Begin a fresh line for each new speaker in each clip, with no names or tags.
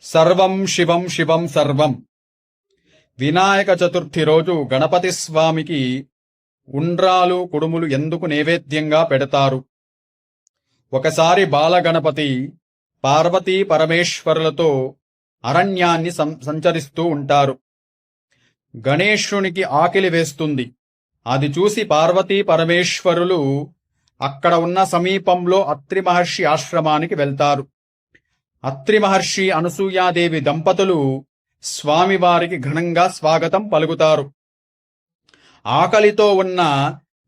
సర్వం శివం శివం సర్వం. వినాయక చతుర్థి రోజు గణపతి స్వామికి ఉండ్రాలు కుడుములు ఎందుకు నైవేద్యంగా పెడతారు? ఒకసారి బాలగణపతి పార్వతీ పరమేశ్వరులతో అరణ్యాన్ని సంచరిస్తూ ఉంటారు. గణేశునికి ఆకలి వేస్తుంది. అది చూసి పార్వతీ పరమేశ్వరులు అక్కడ ఉన్న సమీపంలో అత్రి మహర్షి ఆశ్రమానికి వెళ్తారు. అత్రి మహర్షి అనసూయాదేవి దంపతులు స్వామివారికి ఘనంగా స్వాగతం పలుకుతారు. ఆకలితో ఉన్న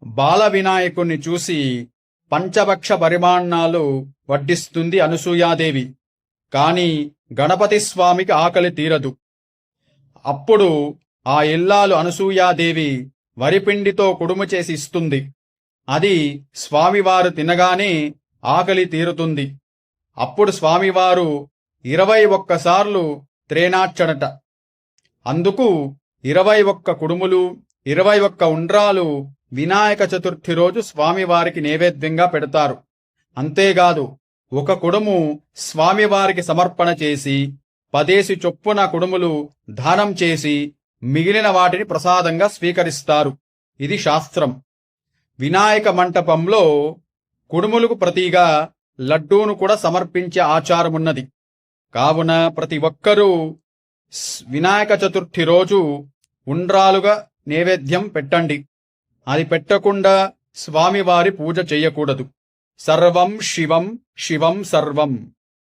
బాల వినాయకుణ్ణి చూసి పంచభక్ష పరిమాణాలు వడ్డిస్తుంది అనసూయాదేవి. కాని గణపతి స్వామికి ఆకలి తీరదు. అప్పుడు ఆ ఇల్లాలు అనసూయాదేవి వరిపిండితో కుడుము చేసి ఇస్తుంది. అది స్వామివారు తినగానే ఆకలి తీరుతుంది. అప్పుడు స్వామివారు 21 సార్లు త్రేనార్చడట. అందుకు 21 కుడుములు 21 ఉండ్రాలు వినాయక చతుర్థి రోజు స్వామివారికి నైవేద్యంగా పెడతారు. అంతేకాదు, ఒక కుడుము స్వామివారికి సమర్పణ చేసి 10 చొప్పున కుడుములు దానం చేసి మిగిలిన వాటిని ప్రసాదంగా స్వీకరిస్తారు. ఇది శాస్త్రం. వినాయక మంటపంలో కుడుములకు ప్రతిగా లడ్డూను కూడా సమర్పించే ఆచారమున్నది. కావున ప్రతి ఒక్కరూ వినాయక చతుర్థి రోజు ఉండ్రాలుగా నైవేద్యం పెట్టండి. అది పెట్టకుండా స్వామివారి పూజ చేయకూడదు. సర్వం శివం శివం సర్వం.